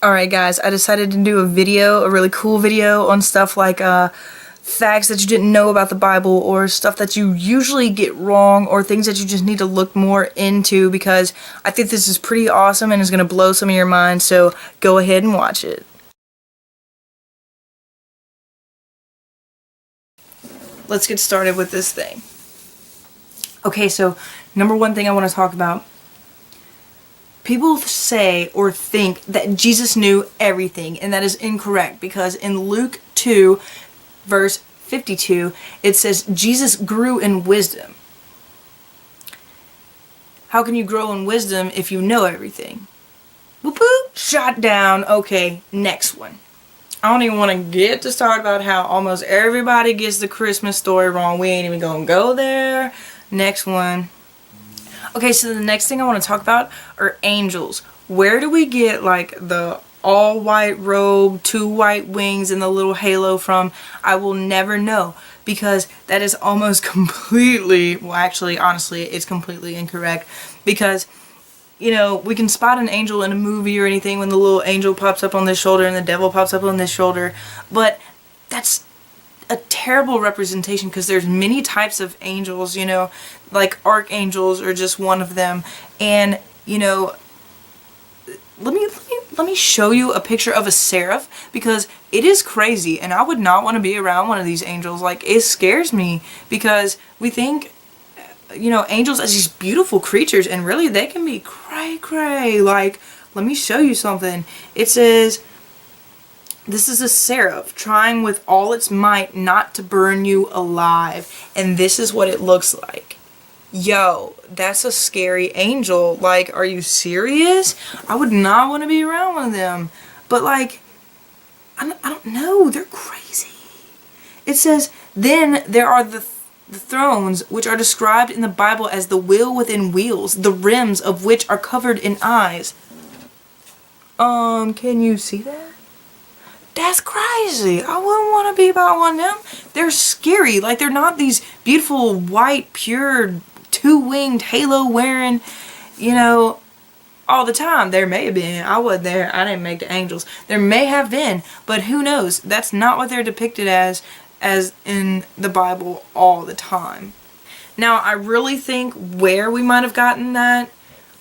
Alright guys, I decided to do a really cool video on stuff like facts that you didn't know about the Bible, or stuff that you usually get wrong, or things that you just need to look more into, because I think this is pretty awesome and is going to blow some of your mind, so go ahead and watch it. Let's get started with this thing. Okay, so number one thing I want to talk about. People say or think that Jesus knew everything, and that is incorrect, because in Luke 2, verse 52, it says Jesus grew in wisdom. How can you grow in wisdom if you know everything? Whoop whoop, shot down. Okay, next one. I don't even want to get to start about how almost everybody gets the Christmas story wrong. We ain't even gonna go there. Next one. Okay, so the next thing I want to talk about are angels. Where do we get like the all white robe, 2 white wings, and the little halo from? I will never know, because that is almost completely, well actually, honestly, it's completely incorrect, because you know, we can spot an angel in a movie or anything when the little angel pops up on this shoulder and the devil pops up on this shoulder, but that's a terrible representation, because there's many types of angels, you know, like archangels are just one of them. And you know, let me show you a picture of a seraph, because it is crazy, and I would not want to be around one of these angels. Like, it scares me, because we think, you know, angels as these beautiful creatures, and really they can be cray cray. Like, let me show you something. It says, this is a seraph trying with all its might not to burn you alive. And this is what it looks like. Yo, that's a scary angel. Like, are you serious? I would not want to be around one of them. But like, I don't know. They're crazy. It says, then there are the thrones, which are described in the Bible as the wheel within wheels, the rims of which are covered in eyes. Can you see that? That's crazy. I wouldn't want to be about one of them. They're scary. Like, they're not these beautiful, white, pure, 2-winged, halo-wearing, you know, all the time. There may have been. I wasn't there. I didn't make the angels. There may have been, but who knows? That's not what they're depicted as in the Bible all the time. Now, I really think where we might have gotten that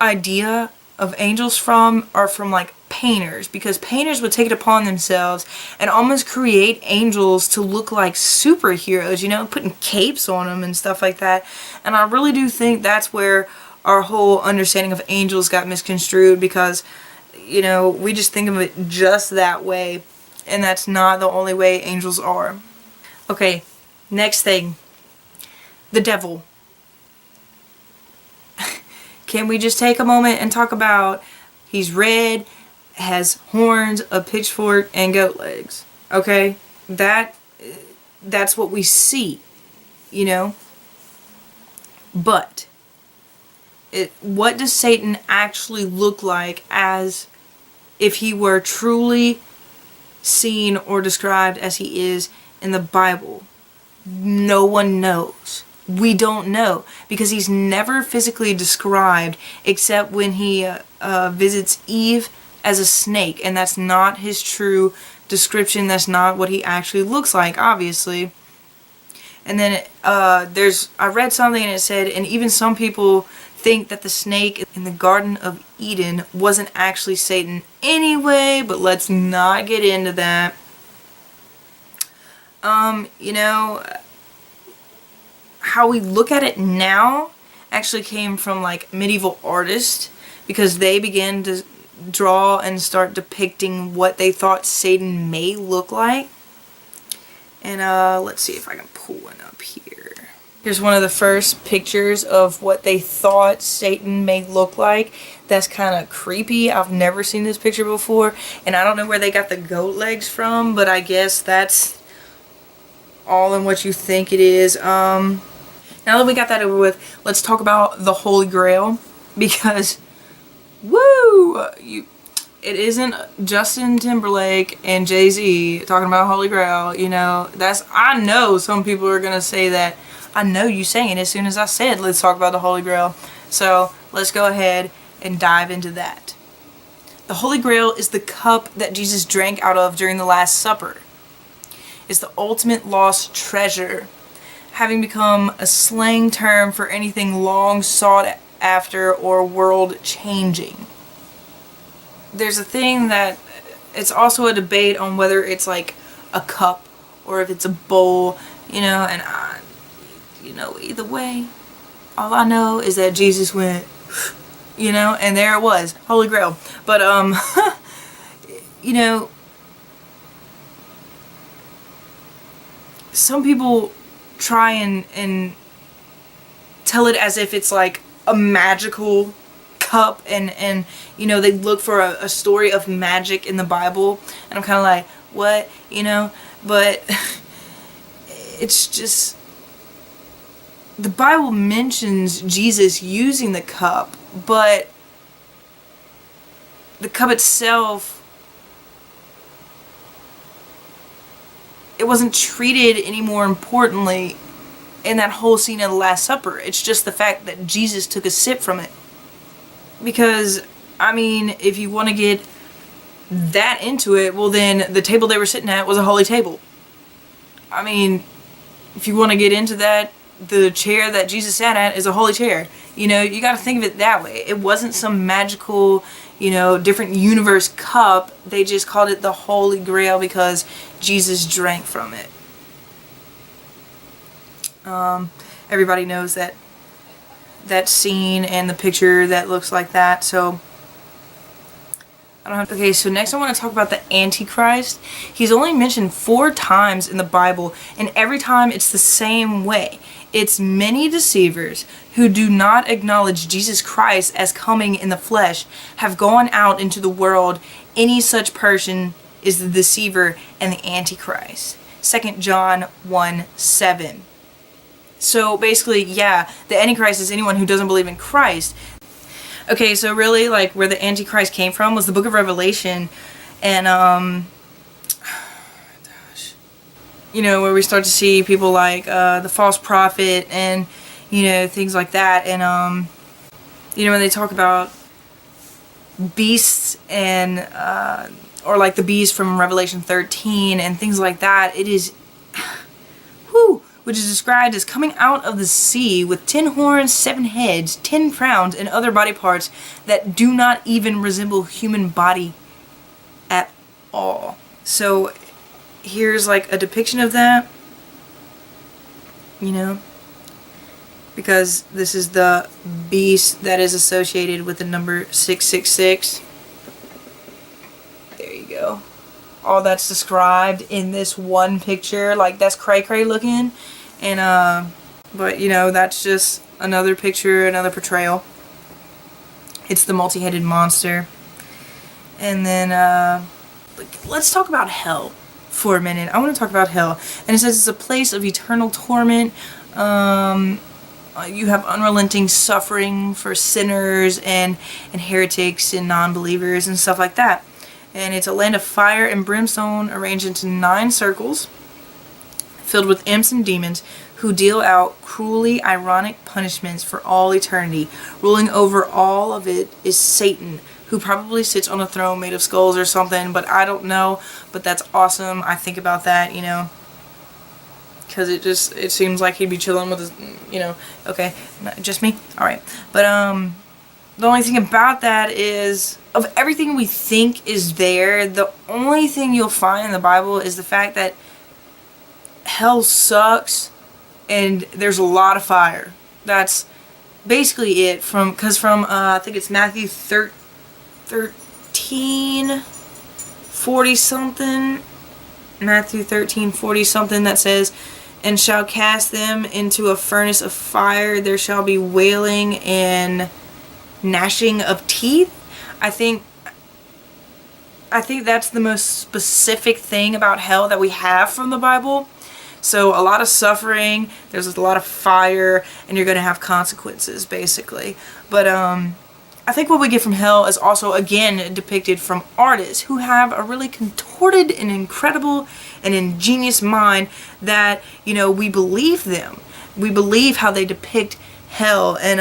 idea of angels from are from like painters, because painters would take it upon themselves and almost create angels to look like superheroes, you know, putting capes on them and stuff like that. And I really do think that's where our whole understanding of angels got misconstrued, because, you know, we just think of it just that way, and that's not the only way angels are. Okay, next thing. The devil. Can we just take a moment and talk about, he's red, has horns, a pitchfork, and goat legs. Okay? That's what we see, you know? But what does Satan actually look like as if he were truly seen or described as he is in the Bible? No one knows. We don't know, because he's never physically described except when he visits Eve as a snake, and that's not his true description. That's not what he actually looks like, obviously. And then I read something and it said, and even some people think that the snake in the Garden of Eden wasn't actually Satan anyway, but let's not get into that. You know, how we look at it now actually came from like medieval artists, because they began to draw and start depicting what they thought Satan may look like. And let's see if I can pull one up here. Here's one of the first pictures of what they thought Satan may look like. That's kind of creepy. I've never seen this picture before, and I don't know where they got the goat legs from, but I guess that's all in what you think it is. Now that we got that over with, let's talk about the Holy Grail, because, woo, it isn't Justin Timberlake and Jay-Z talking about Holy Grail, you know, I know some people are going to say that. I know you saying as soon as I said, let's talk about the Holy Grail. So, let's go ahead and dive into that. The Holy Grail is the cup that Jesus drank out of during the Last Supper. It's the ultimate lost treasure, having become a slang term for anything long sought after or world changing. There's a thing that it's also a debate on whether it's like a cup or if it's a bowl, and either way, all I know is that Jesus went, and there it was, Holy Grail. But, some people try and tell it as if it's like a magical cup, and they look for a story of magic in the Bible, and I'm kind of like, what, but it's just, the Bible mentions Jesus using the cup, but the cup itself, it wasn't treated any more importantly in that whole scene of the Last Supper. It's just the fact that Jesus took a sip from it. Because, if you want to get that into it, well then the table they were sitting at was a holy table. If you want to get into that, the chair that Jesus sat at is a holy chair. You got to think of it that way. It wasn't some magical, different universe cup. They just called it the Holy Grail because Jesus drank from it. Everybody knows that scene and the picture that looks like that, so I don't have to. Okay, so next I want to talk about the Antichrist. He's only mentioned 4 times in the Bible, and every time it's the same way. It's many deceivers who do not acknowledge Jesus Christ as coming in the flesh have gone out into the world. Any such person is the deceiver and the Antichrist. 2 John 1:7. So basically, yeah, the Antichrist is anyone who doesn't believe in Christ. Okay, so really, like, where the Antichrist came from was the book of Revelation, and, where we start to see people like, the false prophet, and, things like that, and, when they talk about beasts, and, or like the beast from Revelation 13, and things like that, it is, which is described as coming out of the sea with 10 horns, 7 heads, 10 crowns, and other body parts that do not even resemble human body at all. So here's like a depiction of that, because this is the beast that is associated with the number 666. There you go. All that's described in this one picture, like that's cray-cray looking, and but that's just another picture, another portrayal. It's the multi-headed monster. And then let's talk about hell for a minute. I want to talk about hell, and it says it's a place of eternal torment. You have unrelenting suffering for sinners and heretics and non-believers and stuff like that. And it's a land of fire and brimstone arranged into 9 circles filled with imps and demons who deal out cruelly ironic punishments for all eternity. Ruling over all of it is Satan, who probably sits on a throne made of skulls or something, but I don't know. But that's awesome. I think about that, because it seems like he'd be chilling with his, okay, just me? Alright. But, the only thing about that is, of everything we think is there, the only thing you'll find in the Bible is the fact that hell sucks and there's a lot of fire. That's basically it. Because from I think it's Matthew 13, 40 something. Matthew 13, 40 something that says, and shall cast them into a furnace of fire. There shall be wailing and gnashing of teeth. I think that's the most specific thing about hell that we have from the Bible. So a lot of suffering, there's a lot of fire, and you're going to have consequences, basically. But I think what we get from hell is also, again, depicted from artists who have a really contorted and incredible and ingenious mind that, we believe them. We believe how they depict hell. And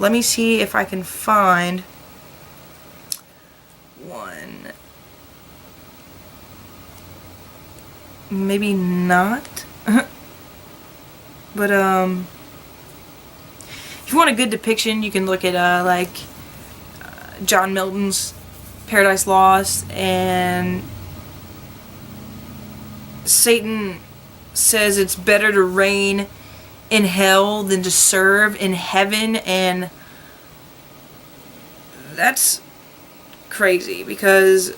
let me see if I can find one. Maybe not. But if you want a good depiction, you can look at John Milton's Paradise Lost, and Satan says it's better to reign in hell than to serve in heaven, and that's crazy, because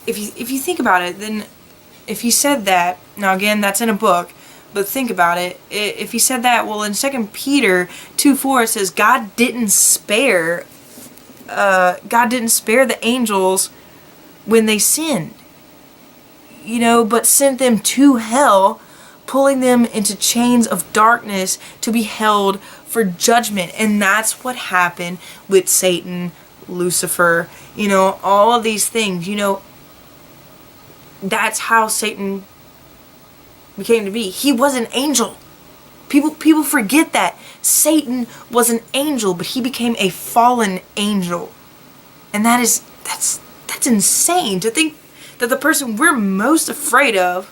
if you think about it, then if he said that, now again, that's in a book, but think about it, if he said that, well, in 2 Peter 2:4 it says God didn't spare the angels when they sinned, you know, but sent them to hell, pulling them into chains of darkness to be held for judgment. And that's what happened with Satan, Lucifer, you know, all of these things, you know, that's how Satan became to be. He was an angel. People forget that. Satan was an angel, but he became a fallen angel. And that's insane to think that the person we're most afraid of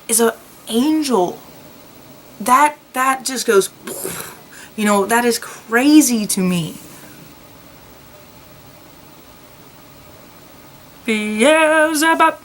is an angel. That just goes, you know, that is crazy to me. Beelzebub.